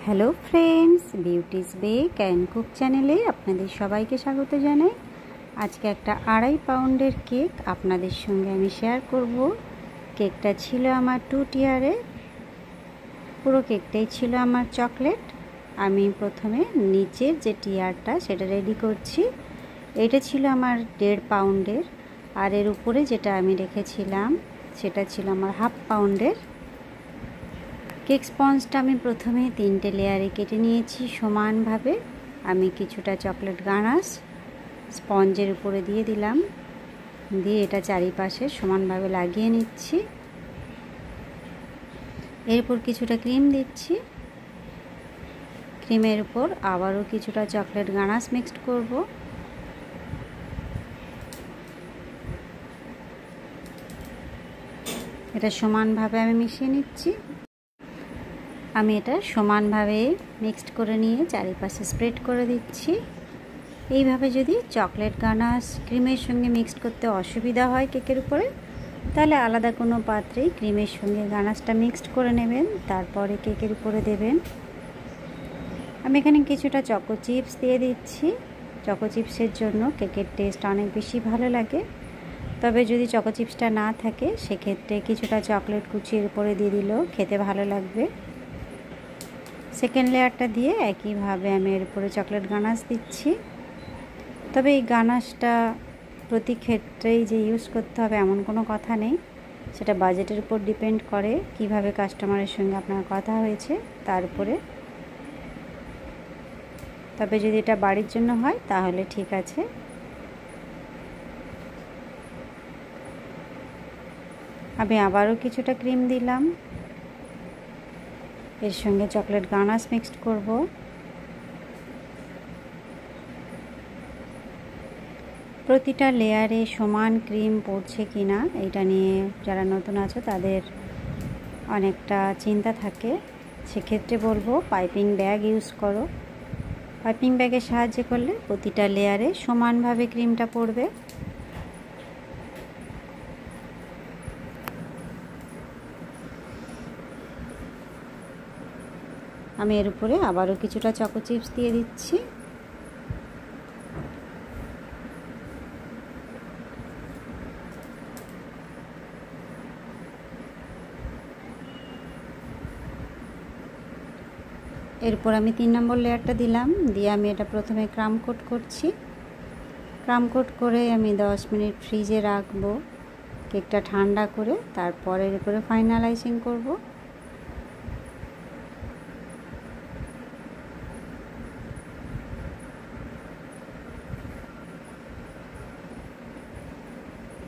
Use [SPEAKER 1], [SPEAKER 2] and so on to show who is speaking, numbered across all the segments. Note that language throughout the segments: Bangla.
[SPEAKER 1] Hello friends, beauty's bake and cook চ্যানেলে আপনাদের সবাইকে স্বাগত জানাই। আজকে একটা 2.5 পাউন্ডের কেক আপনাদের সঙ্গে আমি শেয়ার করব। কেকটা ছিল আমার 2 টিয়ারে, পুরো কেকটাই ছিল আমার চকলেট। আমি প্রথমে নিচের যে টিয়ারটা সেটা রেডি করছি। এটা ছিল আমার 1.5 পাউন্ডের, আর এর উপরে যেটা আমি রেখেছিলাম সেটা ছিল আমার 1/2 পাউন্ডের। কেক স্পঞ্জটা আমি প্রথমে 3টে লেয়ারে কেটে নিয়েছি সমানভাবে। আমি কিছুটা চকলেট গানাশ স্পঞ্জের উপরে দিয়ে দিলাম, দিয়ে এটা চারিপাশে সমানভাবে লাগিয়ে নিচ্ছি। এরপর কিছুটা ক্রিম দিচ্ছি, ক্রিমের উপর আবারও কিছুটা চকলেট গানাশ মিক্সড করব। এটা সমানভাবে আমি মিশিয়ে নিচ্ছি। আমি এটা সমানভাবে মিক্সড করে নিয়ে চারিপাশে স্প্রেড করে দিচ্ছি। এইভাবে যদি চকলেট গানাশ ক্রিমের সঙ্গে মিক্সড করতে অসুবিধা হয় কেকের উপরে, তাহলে আলাদা কোনো পাত্রে ক্রিমের সঙ্গে গানাশটা মিক্সড করে নেবেন, তারপরে কেকের উপরে দেবেন। আমি এখানে কিছুটা চকো চিপস দিয়ে দিচ্ছি। চকো চিপসের জন্য কেকের টেস্ট অনেক বেশি ভালো লাগে। তবে যদি চকো চিপসটা না থাকে সেক্ষেত্রে কিছুটা চকলেট কুচির উপরে দিয়ে দিলেও খেতে ভালো লাগবে। সেকেন্ড লেয়ারটা দিয়ে একইভাবে আমি এর উপরে চকলেট গানাশ দিচ্ছি। তবে এই গানাশটা প্রতি ক্ষেত্রেই যে ইউজ করতে হবে এমন কোনো কথা নেই, সেটা বাজেটের উপর ডিপেন্ড করে, কিভাবে কাস্টমারের সঙ্গে আপনার কথা হয়েছে তার উপরে। তবে যদি এটা বাড়ির জন্য হয় তাহলে ঠিক আছে। আমি আবারও কিছুটা ক্রিম দিলাম, এর সঙ্গে চকলেট গানাশ মিক্সড করব। প্রতিটা লেয়ারে সমান ক্রিম পড়ছে কিনা এটা নিয়ে যারা নতুন আছো তাদের অনেকটা চিন্তা থাকে। সেক্ষেত্রে বলবো পাইপিং ব্যাগ ইউজ করো। পাইপিং ব্যাগের সাহায্যে করলে প্রতিটা লেয়ারে সমানভাবে ক্রিমটা পড়বে। আমি এর উপরে আবারও কিছুটা চকো চিপস দিয়ে দিচ্ছি। এরপর আমি 3 নম্বর লেয়ারটা দিলাম, দিয়ে আমি এটা প্রথমে ক্রাম কোট করছি। ক্রাম কোট করে আমি 10 মিনিট ফ্রিজে রাখবো কেকটা ঠান্ডা করে, তারপর এর উপরে ফাইনালাইজিং করব।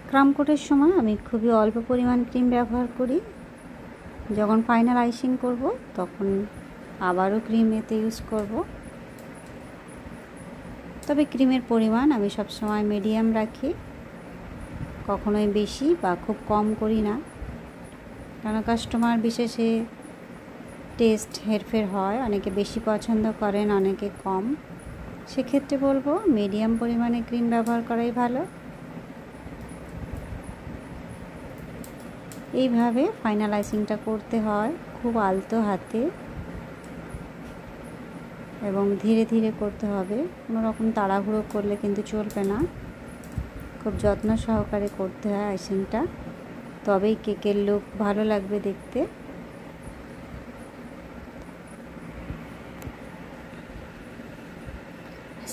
[SPEAKER 1] ক্রাম কোটের সময় আমি খুবই অল্প পরিমাণ ক্রিম ব্যবহার করি। যখন ফাইনাল আইসিং করব তখন আবারও ক্রিম এতে ইউজ করব। তবে ক্রিমের পরিমাণ আমি সবসময় মিডিয়াম রাখি, কখনোই বেশি বা খুব কম করি না, কারণ কাস্টমার বিশেষে টেস্ট হেরফের হয়, অনেকে বেশি পছন্দ করেন অনেকে কম। সেক্ষেত্রে বলবো মিডিয়াম পরিমাণে ক্রিম ব্যবহার করাই ভালো। এইভাবে ফাইনালাইজিংটা করতে হয় খুব আলতো হাতে এবং ধীরে ধীরে করতে হবে। কোনো রকম তাড়াহুড়ো করলে কিন্তু চলবে না, খুব যত্ন সহকারে করতে হয় আইসিংটা, তবেই কেকের লুক ভালো লাগবে দেখতে।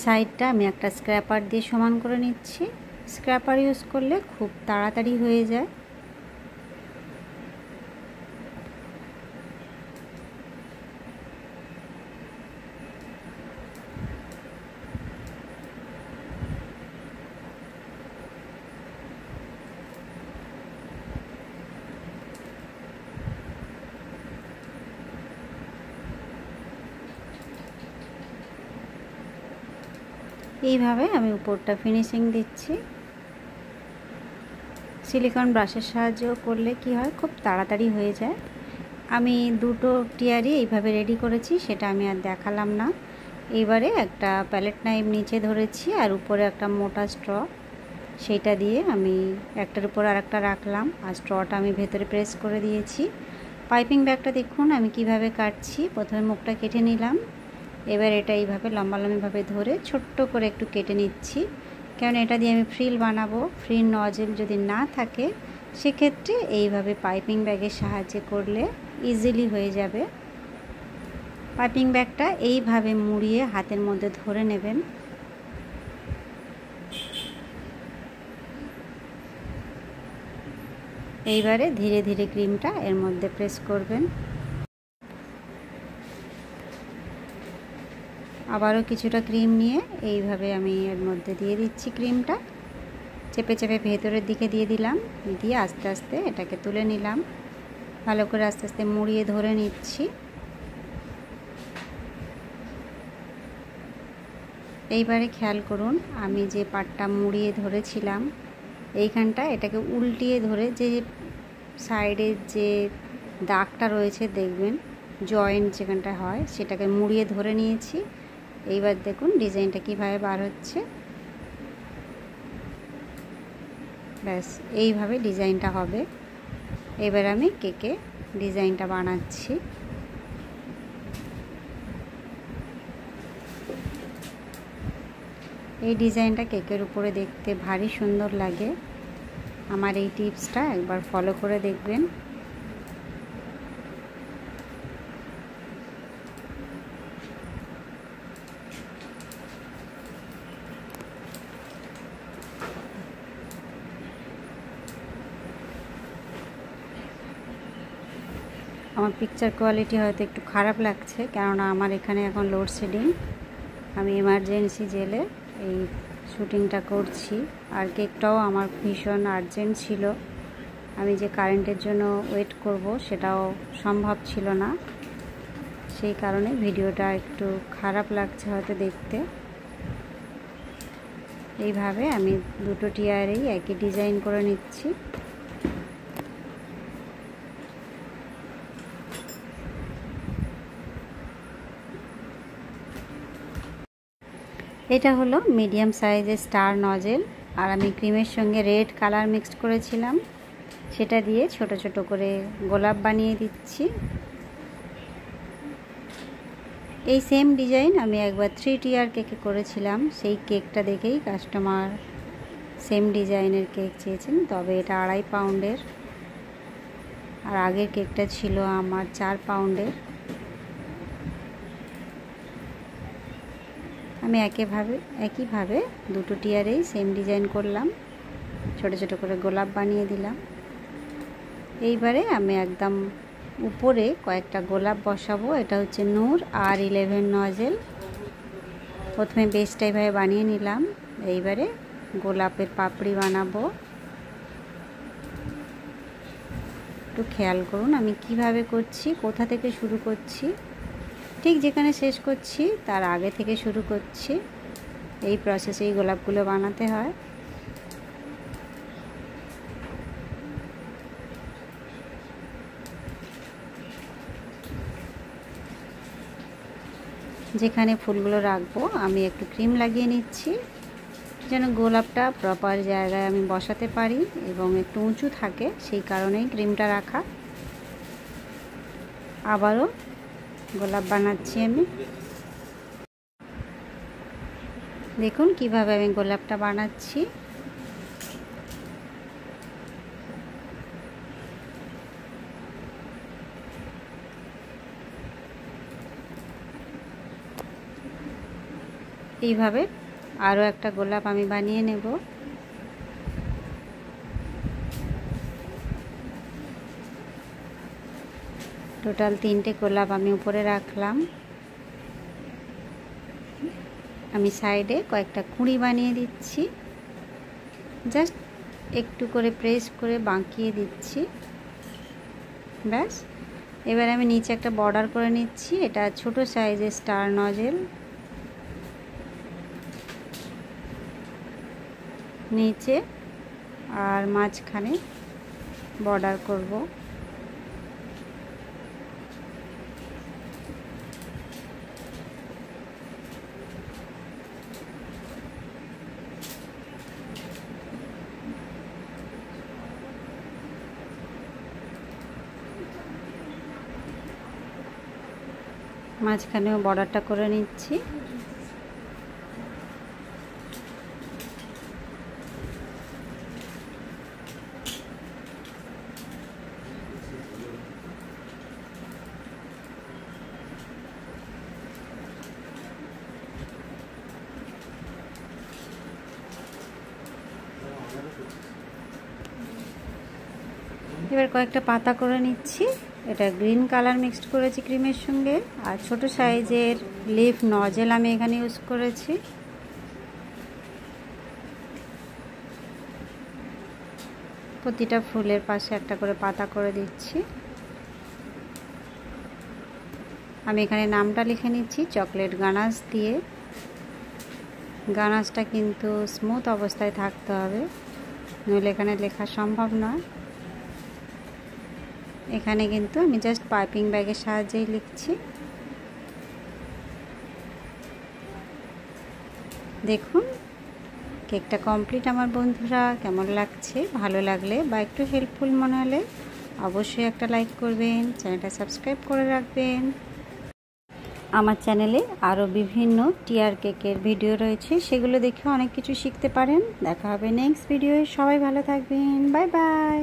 [SPEAKER 1] সাইডটা আমি একটা স্ক্র্যাপার দিয়ে সমান করে নিচ্ছি। স্ক্র্যাপার ইউজ করলে খুব তাড়াতাড়ি হয়ে যায়। এইভাবে আমি উপরটা ফিনিশিং দিচ্ছি। সিলিকন ব্রাশের সাহায্য করলে কি হয়, খুব তাড়াতাড়ি হয়ে যায়। আমি 2টো টিয়ারই এইভাবে রেডি করেছি, সেটা আমি আর দেখালাম না। এবারে একটা প্যালেট নাইফ নিচে ধরেছি আর উপরে একটা মোটা স্ট্র, সেইটা দিয়ে আমি একটার উপর আরেকটা রাখলাম আর স্ট্রটা আমি ভেতরে প্রেস করে দিয়েছি। পাইপিং ব্যাগটা দেখুন আমি কিভাবে কাটছি। প্রথমে মুখটা কেটে নিলাম, এবার এটা এইভাবে লম্বালম্বিভাবে ধরে ছোট্ট করে একটু কেটে নিচ্ছি, কারণ এটা দিয়ে আমি ফ্রিল বানাবো। ফ্রিল নজেল যদি না থাকে সেক্ষেত্রে এইভাবে পাইপিং ব্যাগের সাহায্যে করলে ইজিলি হয়ে যাবে। পাইপিং ব্যাগটা এইভাবে মুড়িয়ে হাতের মধ্যে ধরে নেবেন। এইবারে ধীরে ধীরে ক্রিমটা এর মধ্যে প্রেস করবেন। আবারও কিছুটা ক্রিম নিয়ে এইভাবে আমি এর মধ্যে দিয়ে দিচ্ছি। ক্রিমটা চেপে চেপে ভেতরের দিকে দিয়ে দিলাম, দিয়ে আস্তে আস্তে এটাকে তুলে নিলাম। ভালো করে আস্তে আস্তে মুড়িয়ে ধরে নিচ্ছি। এইবারে খেয়াল করুন, আমি যে পাটটা মুড়িয়ে ধরেছিলাম এইখানটা এটাকে উল্টিয়ে ধরে যে সাইডের যে দাগটা রয়েছে দেখবেন জয়েন্ট যেখানটা হয় সেটাকে মুড়িয়ে ধরে নিয়েছি। এইবার দেখুন ডিজাইনটা কীভাবে বার হচ্ছে। ব্যাস এইভাবে ডিজাইনটা হবে। এবার আমি কেকে ডিজাইনটা বানাচ্ছি। এই ডিজাইনটা কেকের উপরে দেখতে ভারী সুন্দর লাগে। আমার এই টিপসটা একবার ফলো করে দেখবেন। আমার পিকচার কোয়ালিটি হয়তো একটু খারাপ লাগছে, কেননা আমার এখানে এখন লোডশেডিং। আমি এমার্জেন্সি জেলে এই শ্যুটিংটা করছি। আর কেকটাও আমার ভীষণ আর্জেন্ট ছিল। আমি যে কারেন্টের জন্য ওয়েট করব সেটাও সম্ভব ছিল না, সেই কারণে ভিডিওটা একটু খারাপ লাগছে হয়তো দেখতে। এইভাবে আমি দুটো টিয়ারেই একই ডিজাইন করে নিচ্ছি। এটা হলো মিডিয়াম সাইজের স্টার নজেল, আর আমি ক্রিমের সঙ্গে রেড কালার মিক্সড করেছিলাম, সেটা দিয়ে ছোট ছোট করে গোলাপ বানিয়ে দিচ্ছি। এই সেম ডিজাইন আমি একবার 3 টিয়ার কেকে করেছিলাম। সেই কেকটা দেখেই কাস্টমার সেম ডিজাইনের কেক চেয়েছেন, তবে এটা 2.5 পাউন্ডের, আর আগের কেকটা ছিল আমার 4 পাউন্ডের। আমি একইভাবে দুটো টিয়ারেই সেম ডিজাইন করলাম, ছোট ছোট করে গোলাপ বানিয়ে দিলাম। এইবারে আমি একদম উপরে কয়েকটা গোলাপ বসাবো। এটা হচ্ছে নূর R11 নজেল। প্রথমে বেসটা এইভাবে বানিয়ে নিলাম, এইবারে গোলাপের পাপড়ি বানাবো। একটু খেয়াল করুন আমি কিভাবে করছি, কোথা থেকে শুরু করছি। ঠিক যেখানে শেষ করছি তার আগে থেকে শুরু করছি। এই প্রসেসেই গোলাপগুলো বানাতে হয়। যেখানে ফুলগুলো রাখবো আমি একটু ক্রিম লাগিয়ে নিচ্ছি, যেন গোলাপটা প্রপার জায়গায় আমি বসাতে পারি এবং একটু উঁচু থাকে, সেই কারণেই ক্রিমটা রাখা। আবারও গোলাপ বানাচ্ছি আমি। দেখুন কিভাবে আমি গোলাপটা বানাচ্ছি। এইভাবে আরও একটা গোলাপ আমি বানিয়ে নেব। টোটাল 3টে গোলাপ আমি উপরে রাখলাম। আমি সাইডে কয়েকটা কুঁড়ি বানিয়ে দিচ্ছি, জাস্ট একটু করে প্রেস করে বাঁকিয়ে দিচ্ছি। ব্যাস এবার আমি নিচে একটা বর্ডার করে নিচ্ছি। এটা ছোট সাইজের স্টার নজেল, নিচে আর মাঝখানে বর্ডার করব। মাঝখানেও বর্ডারটা করে নিচ্ছি। এবার কয়েকটা পাতা করে নিচ্ছি। এটা গ্রিন কালার মিক্সড করেছি ক্রিমের সঙ্গে, আর ছোট সাইজের লিফ নজেল আমি এখানে ইউজ করেছি। প্রতিটা ফুলের পাশে একটা করে পাতা করে দিচ্ছি। আমি এখানে নামটা লিখে নিচ্ছি চকলেট গানাশ দিয়ে। গানাশটা কিন্তু স্মুথ অবস্থায় থাকতে হবে, নইলে এখানে লেখা সম্ভব নয়। এখানে কিন্তু আমি জাস্ট পাইপিং ব্যাগের সাহায্যেই লিখছি। দেখুন কেকটা কমপ্লিট আমার বন্ধুরা। কেমন লাগছে? ভালো লাগলে বা একটু হেল্পফুল মনে হলে অবশ্যই একটা লাইক করবেন, চ্যানেলটা সাবস্ক্রাইব করে রাখবেন। আমার চ্যানেলে আরও বিভিন্ন টিয়ার কেকের ভিডিও রয়েছে, সেগুলো দেখে অনেক কিছু শিখতে পারেন। দেখা হবে নেক্সট ভিডিওয়ে। সবাই ভালো থাকবেন। Bye bye.